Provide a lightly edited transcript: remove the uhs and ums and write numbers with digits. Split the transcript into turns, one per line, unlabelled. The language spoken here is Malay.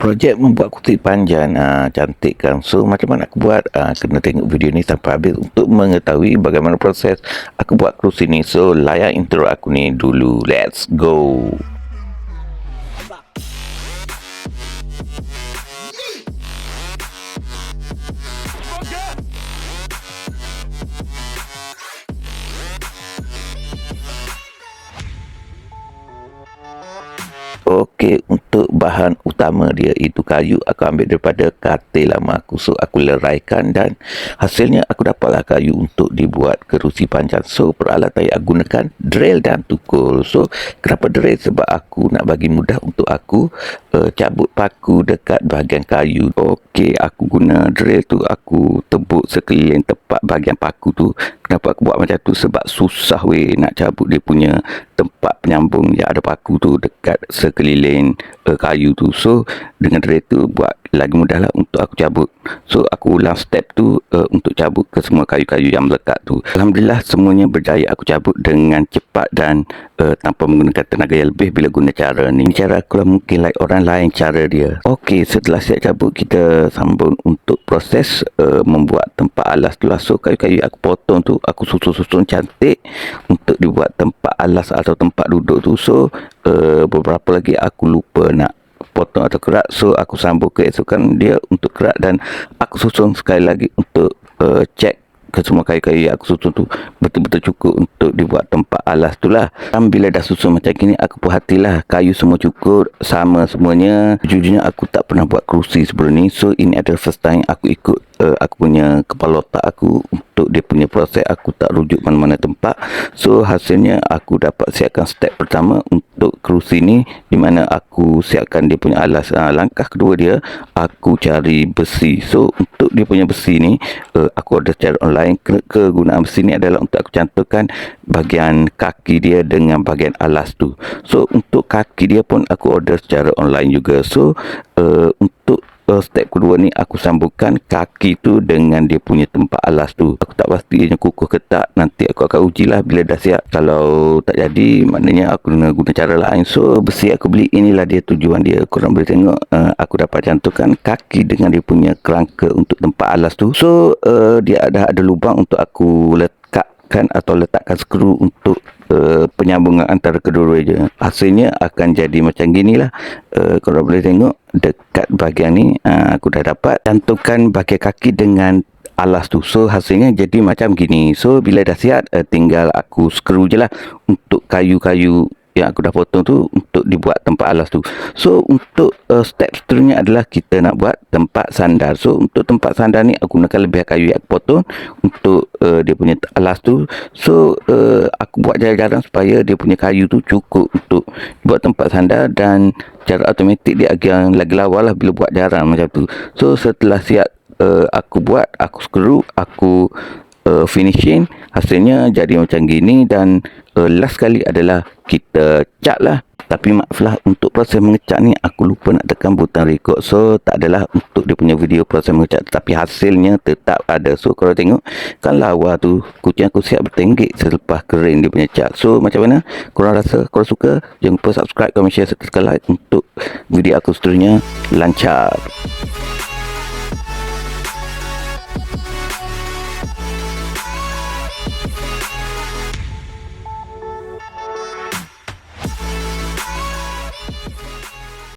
Projek membuat kursi panjang cantik kan. So macam mana aku buat? Kena tengok video ni sampai habis untuk mengetahui bagaimana proses aku buat kursi ni. So layan intro aku ni dulu. Let's go. Okey, untuk bahan utama dia itu kayu, aku ambil daripada katil lama aku. So aku leraikan dan hasilnya aku dapatlah kayu untuk dibuat kerusi panjang. So peralatan yang aku gunakan drill dan tukul. So kenapa drill? Sebab aku nak bagi mudah untuk aku cabut paku dekat bahagian kayu. Okey, aku guna drill tu, aku tebuk sekeliling tepat bahagian paku tu. Kenapa aku buat macam tu? Sebab susah weh nak cabut dia punya tempat penyambung yang ada paku tu dekat sekeliling kayu tu. So dengan drill tu buat lagi mudah lah untuk aku cabut. So aku ulang step tu untuk cabut ke semua kayu-kayu yang melekat tu. Alhamdulillah semuanya berjaya aku cabut dengan cepat dan tanpa menggunakan tenaga yang lebih bila guna cara ni. Cara aku lah, mungkin like orang lain cara dia. Okey, setelah siap cabut kita sambung untuk proses membuat tempat alas tu lah. So kayu-kayu aku potong tu aku susun-susun cantik untuk dibuat tempat alas atau tempat duduk tu. So beberapa lagi aku lupa nak potong atau kerak. So aku sambung keesokan dia untuk kerak dan aku susun sekali lagi untuk cek ke semua kayu-kayu yang aku susun tu betul-betul cukup untuk dibuat tempat alas tu lah. Dan bila dah susun macam gini, aku perhatilah kayu semua cukup, sama semuanya. Jujurnya aku tak pernah buat kerusi sebelum ni. So ini adalah first time aku ikut aku punya kepala otak aku untuk dia punya proses. Aku tak rujuk mana-mana tempat. So hasilnya aku dapat siapkan step pertama untuk kerusi ni, di mana aku siapkan dia punya alas. Langkah kedua dia aku cari besi. So untuk dia punya besi ni aku order secara online. Kegunaan besi ni adalah untuk aku cantumkan bahagian kaki dia dengan bahagian alas tu. So untuk kaki dia pun aku order secara online juga. So untuk step kedua ni aku sambungkan kaki tu dengan dia punya tempat alas tu. Aku tak pasti ianya kukuh ke tak. Nanti aku akan ujilah bila dah siap. Kalau tak jadi, maknanya aku kena guna cara lain. So besi aku beli inilah dia tujuan dia. Korang boleh tengok aku dapat cantumkan kaki dengan dia punya kerangka untuk tempat alas tu. So dia ada lubang untuk aku letakkan atau letakkan skru untuk penyambungan antara kedua-duanya. Hasilnya akan jadi macam gini lah. Korang boleh tengok dekat bahagian ni aku dah dapat cantumkan bahagian kaki dengan alas tu. So hasilnya jadi macam gini. So bila dah siap tinggal aku skru je lah untuk kayu-kayu yang aku dah potong tu untuk dibuat tempat alas tu. So untuk step seterusnya adalah kita nak buat tempat sandar. So untuk tempat sandar ni aku gunakan lebih kayu yang aku potong untuk dia punya alas tu. So aku buat jarang-jarang supaya dia punya kayu tu cukup untuk buat tempat sandar, dan cara automatik dia agak lagi lawa lah bila buat jarang macam tu. So setelah siap aku buat, aku skru, aku finishing, hasilnya jadi macam gini. Dan last sekali adalah kita cat lah. Tapi maaflah untuk proses mengecat ni aku lupa nak tekan butang record. So tak adalah untuk dia punya video proses mengecat, tapi hasilnya tetap ada. So kalau tengok kan lawa tu, kucing aku siap bertenggek selepas kering dia punya cat. So macam mana korang rasa? Korang suka? Jangan lupa subscribe, comment, share serta like untuk video aku seterusnya lancar.